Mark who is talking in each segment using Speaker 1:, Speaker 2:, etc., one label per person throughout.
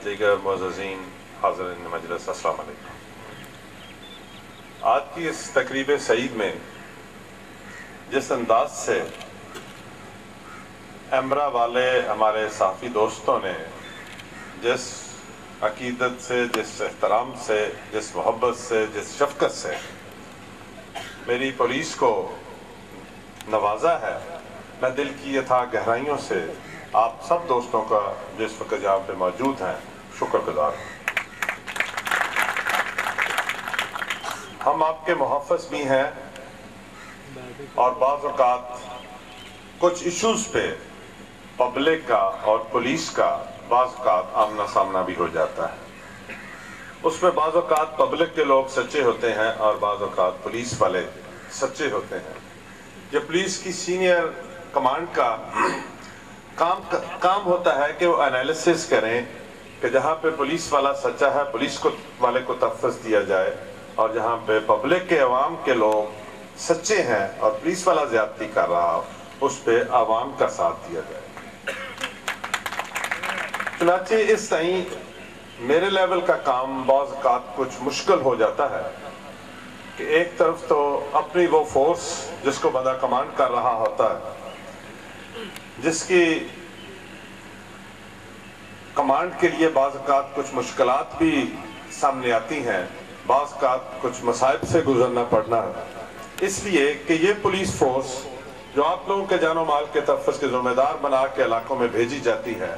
Speaker 1: دیگر معززین حاضرین مجلس، السلام علیکم۔ آج کی اس تقریب سعید میں جس انداز سے ایمرا والے ہمارے صحافی دوستوں نے جس عقیدت سے، جس احترام سے، جس محبت سے، جس شفقت سے میری پولیس کو نوازا ہے، میں دل کی اتھاہ گہرائیوں سے آپ سب دوستوں کا جو اس وقت یہاں پہ موجود ہیں شکر گزار ہوں۔ ہم آپ کے محافظ بھی ہیں اور بعض اوقات کچھ ایشوز پہ پبلک کا اور پولیس کا بعض اوقات آمنا سامنا بھی ہو جاتا ہے۔ اس میں بعض اوقات پبلک کے لوگ سچے ہوتے ہیں اور بعض اوقات پولیس والے سچے ہوتے ہیں۔ یہ پولیس کی سینئر کمانڈ کا کام ہوتا ہے کہ وہ انالیسس کریں کہ جہاں پہ پولیس والا سچا ہے پولیس والے کو تحفظ دیا جائے، اور جہاں پہ پبلک کے عوام کے لوگ سچے ہیں اور پولیس والا زیادتی کر رہا ہو اس پہ عوام کا ساتھ دیا جائے۔ چنانچہ اس طرح میرے لیول کا کام بعض اوقات کچھ مشکل ہو جاتا ہے کہ ایک طرف تو اپنی وہ فورس جس کو بندہ کمانڈ کر رہا ہوتا ہے، جس کی کمانڈ کے لیے بعض اوقات کچھ مشکلات بھی سامنے آتی ہیں، بعض اوقات کچھ مصائب سے گزرنا پڑنا ہے، اس لیے کہ یہ پولیس فورس جو آپ لوگوں کے جان و مال کے تحفظ کے ذمہ دار بنا کے علاقوں میں بھیجی جاتی ہے،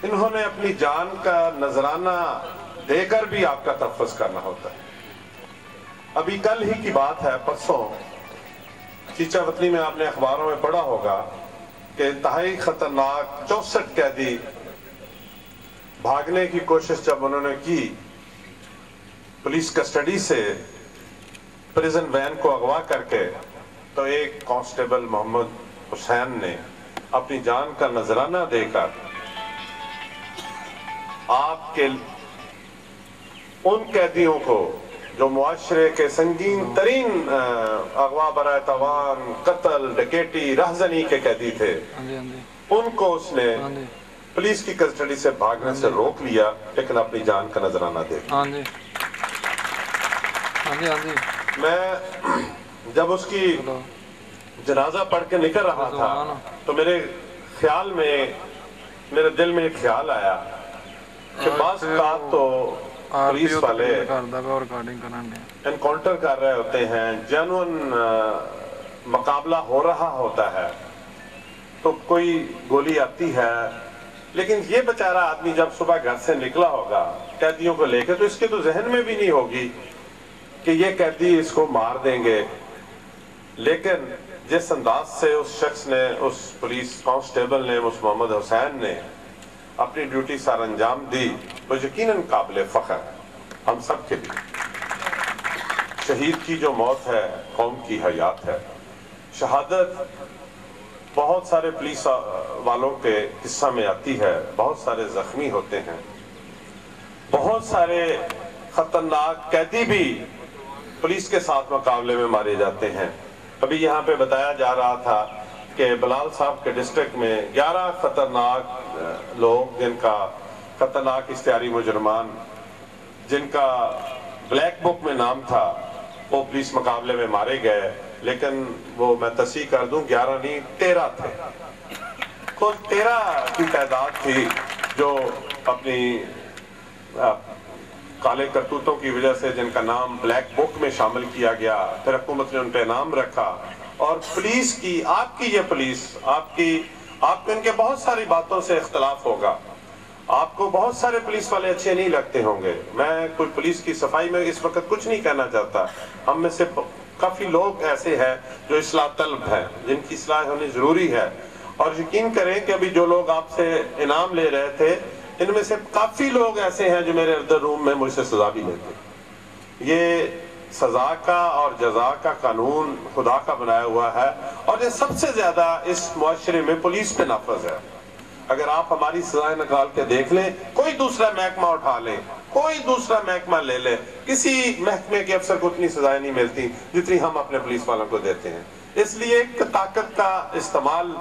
Speaker 1: انہوں نے اپنی جان کا نذرانہ دے کر بھی آپ کا تحفظ کرنا ہوتا ہے۔ ابھی کل ہی کی بات ہے، پرسوں چیچا وطنی میں آپ نے اخباروں میں پڑھا ہوگا کہ انتہائی خطرناک 64 قیدی بھاگنے کی کوشش جب انہوں نے کی، پولیس کسٹڈی سے پریزن وین کو اغوا کر کے، تو ایک کانسٹیبل محمد حسین نے اپنی جان کا نذرانہ دے کر آپ کے ان قیدیوں کو جو معاشرے کے سنگین ترین اغوا برائے تاوان، قتل، ڈکیٹی، رہزنی کے قیدی تھے، ان کو اس نے پولیس کی کسٹڈی سے بھاگنے سے روک لیا، لیکن اپنی جان کا نذرانہ دے دیا۔ میں جب اس کی جنازہ پڑھ کے نکل رہا تھا تو میرے خیال میں، میرے دل میں ایک خیال آیا کہ بعض اوقات تو پولیس والے انکاؤنٹر کر رہے ہوتے ہیں، جینوئن مقابلہ ہو رہا ہوتا ہے، تو کوئی گولی آتی ہے، لیکن یہ بیچارہ آدمی جب صبح گھر سے نکلا ہوگا قیدیوں کو لے کے، تو اس کے تو ذہن میں بھی نہیں ہوگی کہ یہ قیدی اس کو مار دیں گے، لیکن جس انداز سے اس شخص نے، اس پولیس کانسٹیبل نے، اس محمد حسین نے اپنی ڈیوٹی سر انجام دی، وہ یقیناً قابل فخر ہے ہم سب کے لیے۔ شہید کی جو موت ہے قوم کی حیات ہے۔ شہادت بہت سارے پولیس والوں کے قصہ میں آتی ہے، بہت سارے زخمی ہوتے ہیں، بہت سارے خطرناک قیدی بھی پولیس کے ساتھ مقابلے میں مارے جاتے ہیں۔ ابھی یہاں پہ بتایا جا رہا تھا کہ بلال صاحب کے ڈسٹرکٹ میں 11 خطرناک لوگ، جن کا خطرناک اشتہاری مجرمان، جن کا بلیک بک میں نام تھا، وہ پولیس مقابلے میں مارے گئے، لیکن وہ میں تصحیح کر دوں 11 نہیں 13 تھے۔ تو 13 کی تعداد تھی جو اپنی کالے کرتوتوں کی وجہ سے جن کا نام بلیک بک میں شامل کیا گیا، پھر حکومت نے ان پہ نام رکھا، اور پولیس کی، آپ کی یہ پولیس، آپ کو ان کے بہت ساری باتوں سے اختلاف ہوگا، آپ کو بہت سارے پولیس والے اچھے نہیں لگتے ہوں گے، میں کوئی پولیس کی صفائی میں اس وقت کچھ نہیں کہنا چاہتا، ہم میں سے کافی لوگ ایسے ہیں جو اصلاح طلب ہیں، جن کی اصلاح ہونی ضروری ہے، اور یقین کریں کہ ابھی جو لوگ آپ سے انعام لے رہے تھے، ان میں سے کافی لوگ ایسے ہیں جو میرے اردر روم میں مجھ سے سزا بھی لیتے۔ یہ سزا کا اور جزا کا قانون خدا کا بنایا ہوا ہے، اور یہ سب سے زیادہ اس معاشرے میں پولیس پہ نافذ ہے۔ اگر آپ ہماری سزائیں نکال کے دیکھ لیں، کوئی دوسرا محکمہ اٹھا لیں، کوئی دوسرا محکمہ لے لیں، کسی محکمے کے افسر کو اتنی سزائیں نہیں ملتی جتنی ہم اپنے پولیس والوں کو دیتے ہیں۔ اس لیے طاقت کا استعمال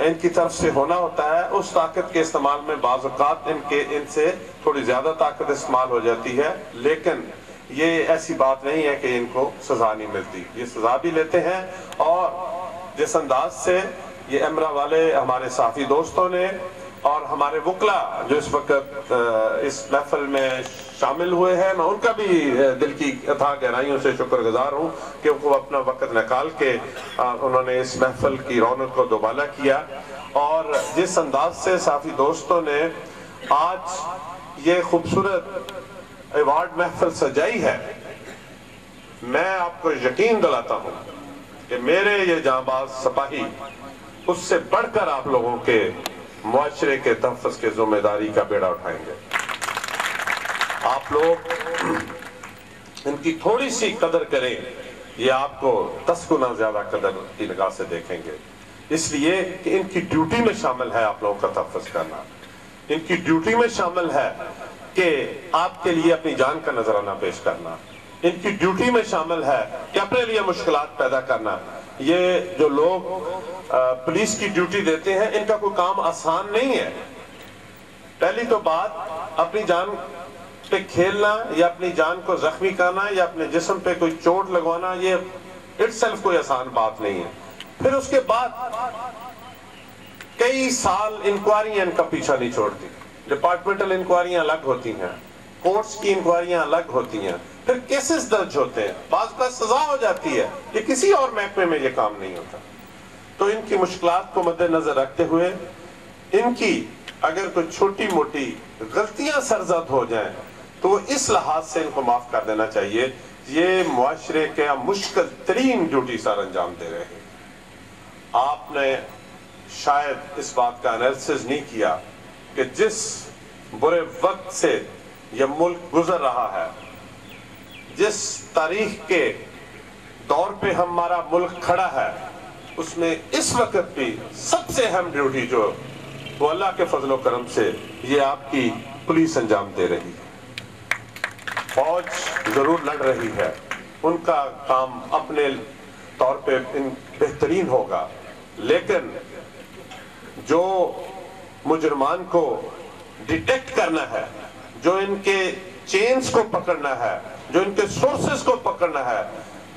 Speaker 1: ان کی طرف سے ہونا ہوتا ہے، اس طاقت کے استعمال میں بعض اوقات ان سے تھوڑی زیادہ طاقت استعمال ہو جاتی ہے، لیکن یہ ایسی بات نہیں ہے کہ ان کو سزا نہیں ملتی، یہ سزا بھی لیتے ہیں۔ اور جس انداز سے یہ امرا والے ہمارے صحافی دوستوں نے اور ہمارے وکلا جو اس وقت اس محفل میں شامل ہوئے ہیں، میں ان کا بھی دل کی اتھاہ گہرائیوں سے شکر گزار ہوں کہ وہ اپنا وقت نکال کے انہوں نے اس محفل کی رونق کو دوبالا کیا، اور جس انداز سے صحافی دوستوں نے آج یہ خوبصورت ایوارڈ محفل سجائی ہے، میں آپ کو یقین دلاتا ہوں کہ میرے یہ جانباز سپاہی اس سے بڑھ کر آپ لوگوں کے معاشرے کے تحفظ کے ذمہ داری کا بیڑا اٹھائیں گے۔ آپ لوگ ان کی تھوڑی سی قدر کریں، یہ آپ کو 10 گنا زیادہ قدر کی نگاہ سے دیکھیں گے، اس لیے کہ ان کی ڈیوٹی میں شامل ہے آپ لوگوں کا تحفظ کرنا، ان کی ڈیوٹی میں شامل ہے کہ آپ کے لیے اپنی جان کا نذرانہ پیش کرنا، ان کی ڈیوٹی میں شامل ہے کہ اپنے لیے مشکلات پیدا کرنا۔ یہ جو لوگ پولیس کی ڈیوٹی دیتے ہیں، ان کا کوئی کام آسان نہیں ہے۔ پہلی تو بات، اپنی جان پہ کھیلنا یا اپنی جان کو زخمی کرنا یا اپنے جسم پہ کوئی چوٹ لگوانا، یہ اٹ سیلف کوئی آسان بات نہیں ہے۔ پھر اس کے بعد کئی سال انکوائریاں ان کا پیچھا نہیں چھوڑتی، ڈپارٹمنٹل انکوائریاں الگ ہوتی ہیں، کورٹس کی انکوائریاں الگ ہوتی ہیں، پھر کیسز درج ہوتے ہیں، بعض کا سزا ہو جاتی ہے، یہ کسی اور محکمے میں یہ کام نہیں ہوتا۔ تو ان کی مشکلات کو مد نظر رکھتے ہوئے ان کی اگر کوئی چھوٹی موٹی غلطیاں سرزد ہو جائیں تو وہ اس لحاظ سے ان کو معاف کر دینا چاہیے، یہ معاشرے کے مشکل ترین ڈیوٹی سر انجام دے رہے ہیں۔ آپ نے شاید اس بات کا انالیسس نہیں کیا کہ جس برے وقت سے یہ ملک گزر رہا ہے، جس تاریخ کے دور پہ ہمارا ملک کھڑا ہے، اس میں اس وقت بھی سب سے اہم ڈیوٹی جو وہ اللہ کے فضل و کرم سے یہ آپ کی پولیس انجام دے رہی ہے۔ فوج ضرور لڑ رہی ہے، ان کا کام اپنے طور پہ بہترین ہوگا، لیکن جو مجرمان کو ڈیٹیکٹ کرنا ہے، جو ان کے چینز کو پکڑنا ہے، جو ان کے سورسز کو پکڑنا ہے،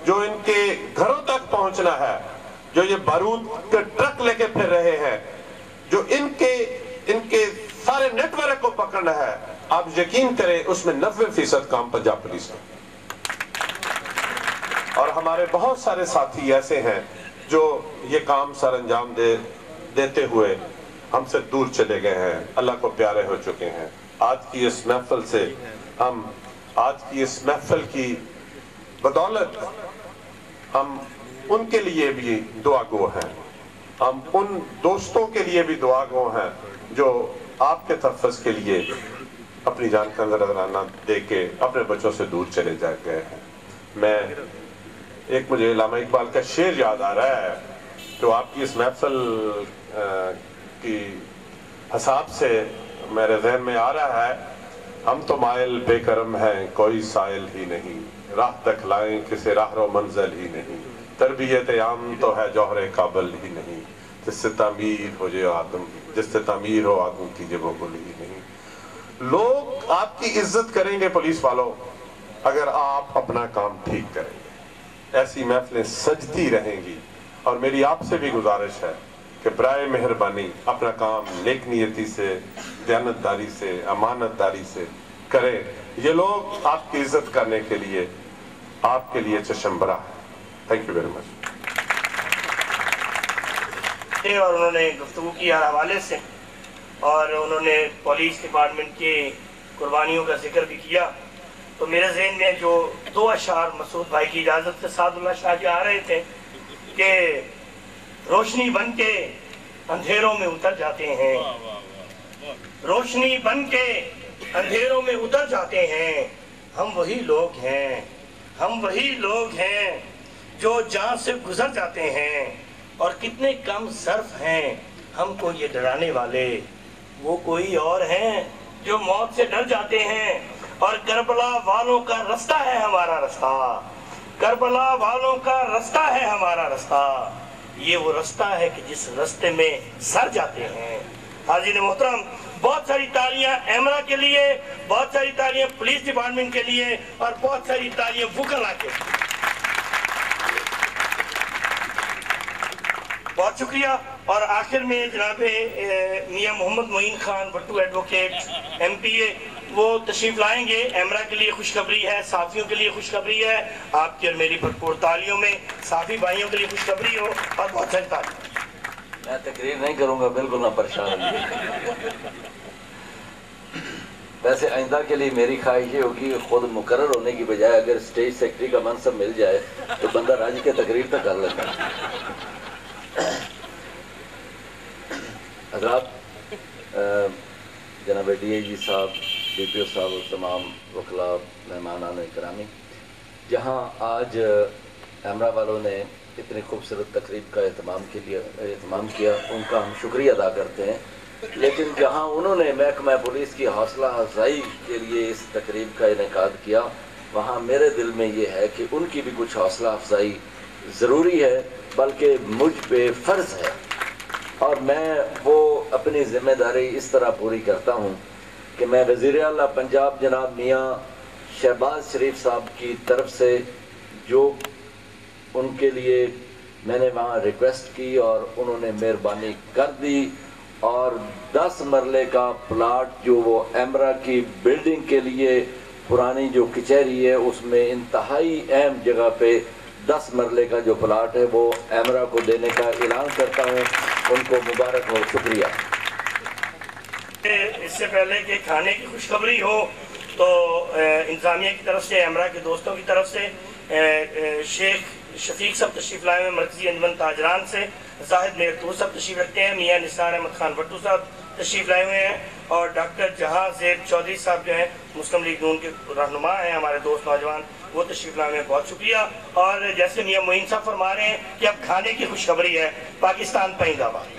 Speaker 1: جو ان کے گھروں تک پہنچنا ہے، جو یہ بارود کے ٹرک لے کے پھر رہے ہیں، جو ان کے سارے نیٹ ورک کو پکڑنا ہے، آپ یقین کریں اس میں 90% کام پنجاب پولیس کا۔ اور ہمارے بہت سارے ساتھی ایسے ہیں جو یہ کام سر انجام دیتے ہوئے ہم سے دور چلے گئے ہیں، اللہ کو پیارے ہو چکے ہیں۔ آج کی اس محفل سے ہم آج کی اس محفل کی بدولت ہم ان کے لیے بھی دعا گو ہیں، ہم ان دوستوں کے لیے بھی دعا گو ہیں جو آپ کے تحفظ کے لیے اپنی جان کا نذرانہ دے کے اپنے بچوں سے دور چلے گئے ہیں۔ مجھے علامہ اقبال کا شعر یاد آ رہا ہے جو آپ کی اس محفل کی حساب سے میرے ذہن میں آ رہا ہے۔ ہم تو مائل بے کرم ہیں، کوئی سائل ہی نہیں، راہ تک لائیں کسی راہ رو منزل ہی نہیں، تربیت عام تو ہے جوہر قابل ہی نہیں، جس سے تعمیر ہو آدم کیجئے وہ گل ہی نہیں۔ لوگ آپ کی عزت کریں گے پولیس والوں اگر آپ اپنا کام ٹھیک کریں گے، ایسی محفلیں سجتی رہیں گی۔ اور میری آپ سے بھی گزارش ہے کہ برائے مہربانی اپنا کام نیک نیتی سے، دیانتداری سے، امانت داری سے کریں۔ یہ لوگ آپ کی عزت کرنے کے لیے آپ کے لیے چشم برا ہے۔ Thank you very much.
Speaker 2: اور انہوں نے گفتگو کی ہر حوالے سے، اور انہوں نے پولیس ڈپارٹمنٹ کے قربانیوں کا ذکر بھی کیا، تو میرے ذہن میں جو 2 اشعار مسعود بھائی کی اجازت سے سعد اللہ شاہ کے آ رہے تھے کہ روشنی بن کے اندھیروں میں اتر جاتے ہیں، روشنی بن کے اندھیروں میں اتر جاتے ہیں، ہم وہی لوگ ہیں، ہم وہی لوگ ہیں جو جان سے گزر جاتے ہیں، اور کتنے کم ظرف ہیں ہم کو یہ ڈرانے والے، وہ کوئی اور ہیں جو موت سے ڈر جاتے ہیں۔ اور کربلا والوں کا رستہ ہے ہمارا رستہ، کربلا والوں کا رستہ ہے ہمارا رستہ، یہ وہ راستہ ہے کہ جس راستے میں سر جاتے ہیں۔ حاضرین محترم، بہت ساری تالیاں ایمرا کے لیے، بہت ساری تالیاں پولیس ڈپارٹمنٹ کے لیے، اور بہت ساری تالیاں وکلا کے لیے۔ بہت شکریہ۔ اور آخر میں جناب میاں محمد معین خان بھٹو ایڈوکیٹ MP وہ تشریف لائیں گے۔ ایمرا کے لیے خوشخبری ہے، صحافیوں کے لیے خوشخبری ہے، آپ کی اور میری بھرپور تالیوں میں صحافی بھائیوں کے لیے خوشخبری ہو، اور بہت ساری تالیاں۔
Speaker 3: میں تقریر نہیں کروں گا، بالکل نہ پریشان ہوئیے۔ ویسے آئندہ کے لیے میری خواہش یہ ہوگی خود مقرر ہونے کی بجائے اگر اسٹیج سیکرٹری کا منصب مل جائے تو بندہ راج کے تقریر تک کر لیتا ہے۔ حضرات، جناب DIG صاحب، DPO صاحب اور تمام وکلاء، مہمانان گرامی، جہاں آج ایمرا والوں نے اتنی خوبصورت تقریب کا اہتمام کیا، ان کا ہم شکریہ ادا کرتے ہیں، لیکن جہاں انہوں نے محکمہ پولیس کی حوصلہ افزائی کے لیے اس تقریب کا انعقاد کیا، وہاں میرے دل میں یہ ہے کہ ان کی بھی کچھ حوصلہ افزائی ضروری ہے، بلکہ مجھ پہ فرض ہے، اور میں وہ اپنی ذمہ داری اس طرح پوری کرتا ہوں کہ میں وزیر اعلیٰ پنجاب جناب میاں شہباز شریف صاحب کی طرف سے جو ان کے لیے میں نے وہاں ریکویسٹ کی اور انہوں نے مہربانی کر دی، اور 10 مرلے کا پلاٹ جو وہ ایمرا کی بلڈنگ کے لیے پرانی جو کچہری ہے اس میں انتہائی اہم جگہ پہ 10 مرلے کا جو پلاٹ ہے وہ ایمرا کو دینے کا اعلان کرتا ہوں۔ ان کو مبارک ہو، شکریہ۔
Speaker 2: اس سے پہلے کہ کھانے کی خوشخبری ہو تو انتظامیہ کی طرف سے، ایمرا کے دوستوں کی طرف سے شیخ شفیق صاحب تشریف لائے ہیں مرکزی انجمن تاجران سے، زاہد میرتور صاحب تشریف رکھتے ہیں، میاں نثار احمد خان بھٹو صاحب تشریف لائے ہوئے ہیں، اور ڈاکٹر جہاں زیب چودھری صاحب جو ہیں مسلم لیگ نون کے رہنما ہیں، ہمارے دوست نوجوان، وہ تشریف لائے ہوئے ہیں، بہت شکریہ۔ اور جیسے میاں معین صاحب فرما رہے ہیں کہ اب کھانے کی خوشخبری ہے، پاکستان پائندہ باد۔